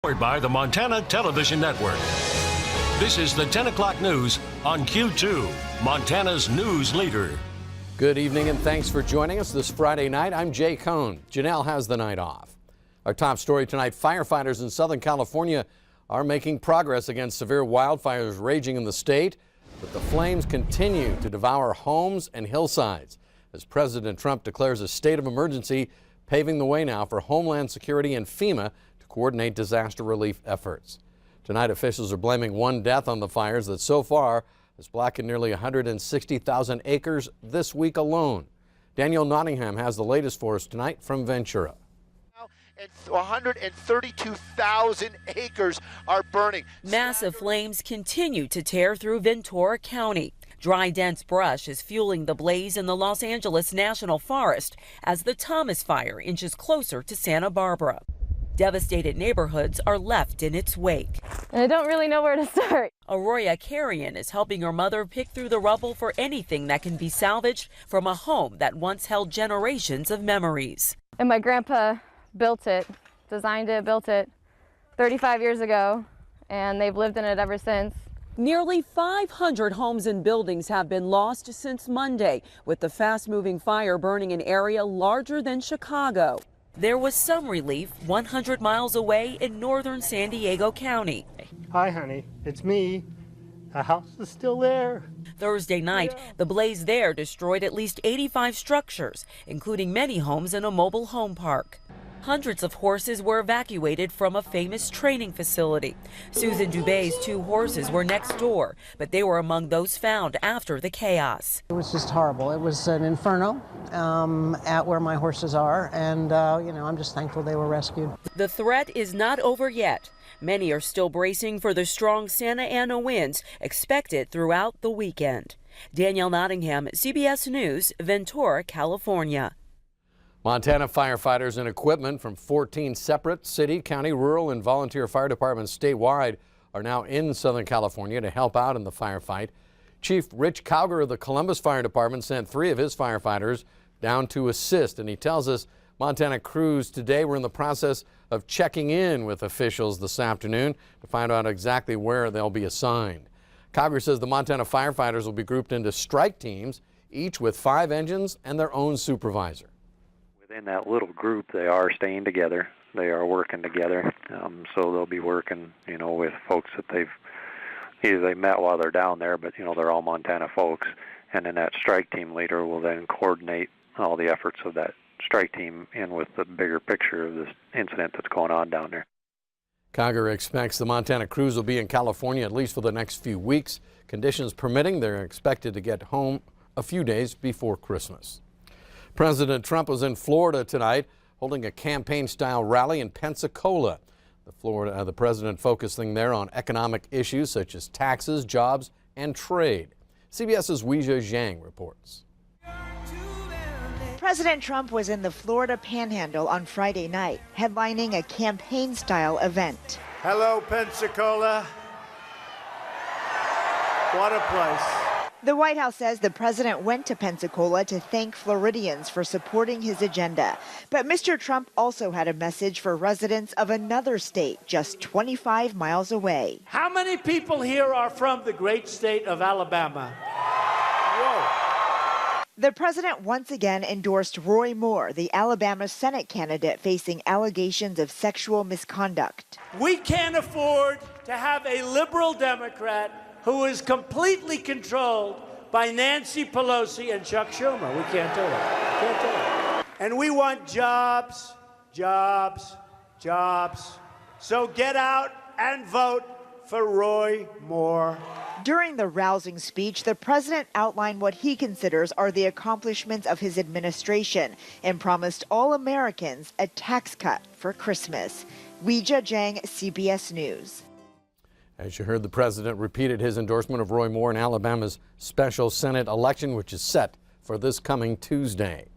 Powered by the Montana Television Network. This is the 10 o'clock news on Q2, Montana's news leader. Good evening and thanks for joining us this Friday night. I'm Jay Kohn. Janelle has the night off. Our top story tonight, firefighters in Southern California are making progress against severe wildfires raging in the state, but the flames continue to devour homes and hillsides as President Trump declares a state of emergency, paving the way now for Homeland Security and FEMA to coordinate disaster relief efforts. Tonight, officials are blaming one death on the fires that so far has blackened nearly 160,000 acres this week alone. Daniel Nottingham has the latest for us tonight from Ventura. And 132,000 acres are burning. Massive flames continue to tear through Ventura County. Dry, dense brush is fueling the blaze in the Los Angeles National Forest as the Thomas Fire inches closer to Santa Barbara. Devastated neighborhoods are left in its wake. And I don't really know where to start. Arroya Carrion is helping her mother pick through the rubble for anything that can be salvaged from a home that once held generations of memories. And my grandpa built it, designed it, built it 35 years ago, and they've lived in it ever since. Nearly 500 homes and buildings have been lost since Monday, with the fast-moving fire burning an area larger than Chicago. There was some relief 100 miles away in northern San Diego County. Hi, honey. It's me. The house is still there. Thursday night, the blaze there destroyed at least 85 structures, including many homes and a mobile home park. Hundreds of horses were evacuated from a famous training facility. Susan Dubé's 2 horses were next door, but they were among those found after the chaos. It was just horrible. It was an inferno at where my horses are, and I'm just thankful they were rescued. The threat is not over yet. Many are still bracing for the strong Santa Ana winds expected throughout the weekend. Danielle Nottingham, CBS News, Ventura, California. Montana firefighters and equipment from 14 separate city, county, rural, and volunteer fire departments statewide are now in Southern California to help out in the firefight. Chief Rich Cowger of the Columbus Fire Department sent 3 of his firefighters down to assist, and he tells us Montana crews today were in the process of checking in with officials this afternoon to find out exactly where they'll be assigned. Cowger says the Montana firefighters will be grouped into strike teams, each with 5 engines and their own supervisor. Within that little group, they are staying together. They are working together. So they'll be working, with folks that they met while they're down there, but, they're all Montana folks. And then that strike team leader will then coordinate all the efforts of that strike team in with the bigger picture of this incident that's going on down there. Cowger expects the Montana crews will be in California at least for the next few weeks. Conditions permitting, they're expected to get home a few days before Christmas. President Trump was in Florida tonight holding a campaign-style rally in Pensacola. The president focusing there on economic issues such as taxes, jobs, and trade. CBS's Weijia Zhang reports. President Trump was in the Florida Panhandle on Friday night, headlining a campaign-style event. Hello, Pensacola. What a place. The White House says the president went to Pensacola to thank Floridians for supporting his agenda. But Mr. Trump also had a message for residents of another state just 25 miles away. How many people here are from the great state of Alabama? Whoa. The president once again endorsed Roy Moore, the Alabama Senate candidate facing allegations of sexual misconduct. We can't afford to have a liberal Democrat who is completely controlled by Nancy Pelosi and Chuck Schumer. We can't do it. And we want jobs, jobs, jobs. So get out and vote for Roy Moore. During the rousing speech, the president outlined what he considers are the accomplishments of his administration and promised all Americans a tax cut for Christmas. Weijia Zhang, CBS News. As you heard, the president repeated his endorsement of Roy Moore in Alabama's special Senate election, which is set for this coming Tuesday.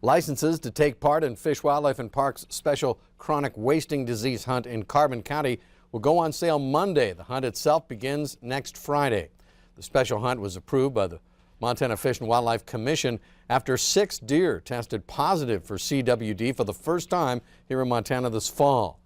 Licenses to take part in Fish, Wildlife, and Parks' special chronic wasting disease hunt in Carbon County will go on sale Monday. The hunt itself begins next Friday. The special hunt was approved by the Montana Fish and Wildlife Commission after 6 deer tested positive for CWD for the first time here in Montana this fall.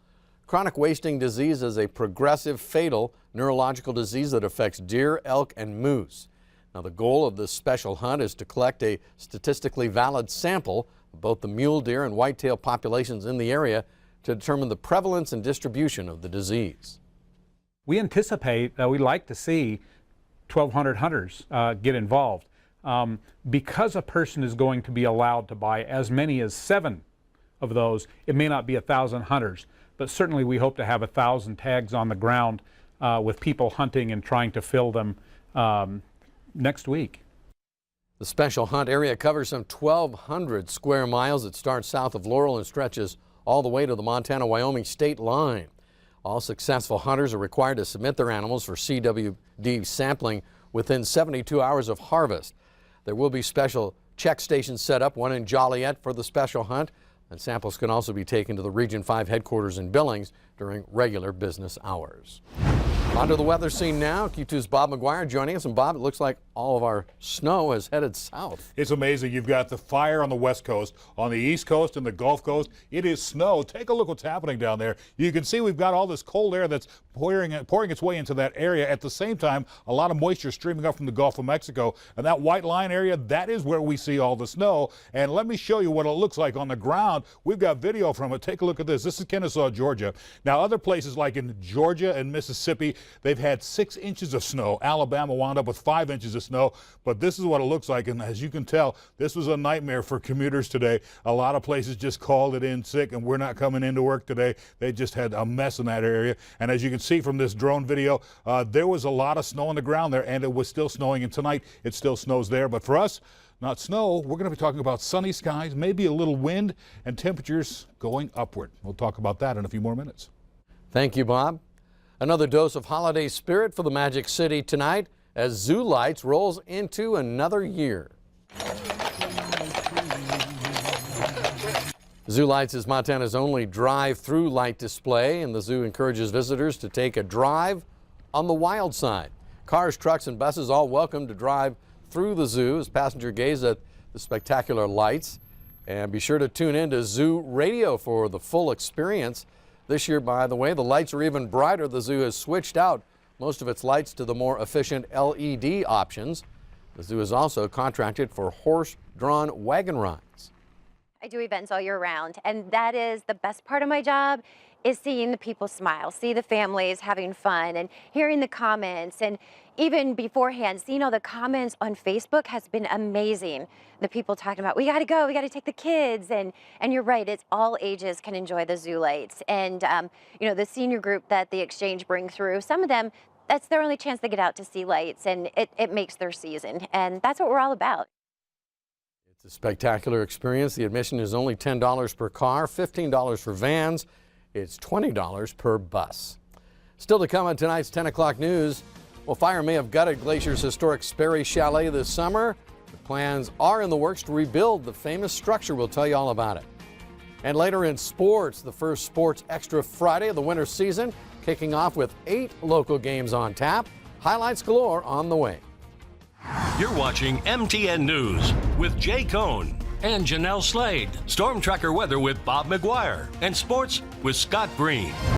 Chronic wasting disease is a progressive, fatal neurological disease that affects deer, elk, and moose. Now, the goal of this special hunt is to collect a statistically valid sample of both the mule deer and whitetail populations in the area to determine the prevalence and distribution of the disease. We anticipate that we'd like to see 1,200 hunters get involved. Because a person is going to be allowed to buy as many as 7 of those, it may not be 1,000 hunters, but certainly we hope to have 1,000 tags on the ground with people hunting and trying to fill them next week. The special hunt area covers some 1,200 square miles. It starts south of Laurel and stretches all the way to the Montana-Wyoming state line. All successful hunters are required to submit their animals for CWD sampling within 72 hours of harvest. There will be special check stations set up, one in Joliet for the special hunt, and samples can also be taken to the Region 5 headquarters in Billings during regular business hours. On to the weather scene now. Q2's Bob McGuire joining us. And Bob, it looks like all of our snow is headed south. It's amazing. You've got the fire on the west coast, on the east coast and the Gulf Coast. It is snow. Take a look what's happening down there. You can see we've got all this cold air that's pouring its way into that area. At the same time, a lot of moisture streaming up from the Gulf of Mexico. And that white line area, that is where we see all the snow. And let me show you what it looks like on the ground. We've got video from it. Take a look at this. This is Kennesaw, Georgia. Now, other places like in Georgia and Mississippi, they've had 6 inches of snow. Alabama wound up with 5 inches of snow. But this is what it looks like. And as you can tell, this was a nightmare for commuters today. A lot of places just called it in sick, and we're not coming into work today. They just had a mess in that area. And as you can see from this drone video, there was a lot of snow on the ground there, and it was still snowing. And tonight, it still snows there. But for us, not snow. We're going to be talking about sunny skies, maybe a little wind, and temperatures going upward. We'll talk about that in a few more minutes. Thank you, Bob. Another dose of holiday spirit for the Magic City tonight as Zoo Lights rolls into another year. Zoo Lights is Montana's only drive-through light display, and the zoo encourages visitors to take a drive on the wild side. Cars, trucks, and buses all welcome to drive through the zoo as passengers gaze at the spectacular lights. And be sure to tune in to Zoo Radio for the full experience. This year, by the way, the lights are even brighter. The zoo has switched out most of its lights to the more efficient LED options. The zoo is also contracted for horse-drawn wagon rides. I do events all year round, and that is the best part of my job, is seeing the people smile, see the families having fun, and hearing the comments. And even beforehand, seeing all the comments on Facebook has been amazing. The people talking about, we got to go, we got to take the kids. And you're right, it's all ages can enjoy the zoo lights. And, you know, the senior group that the exchange brings through, some of them, that's their only chance to get out to see lights, and it makes their season. And that's what we're all about. It's a spectacular experience. The admission is only $10 per car, $15 for vans. It's $20 per bus. Still to come on tonight's 10 o'clock news. Well, fire may have gutted Glacier's historic Sperry Chalet this summer. The plans are in the works to rebuild the famous structure. We'll tell you all about it. And later in sports, the first Sports Extra Friday of the winter season, kicking off with 8 local games on tap. Highlights galore on the way. You're watching MTN News with Jay Kohn and Janelle Slade. Storm Tracker weather with Bob McGuire. And sports with Scott Green.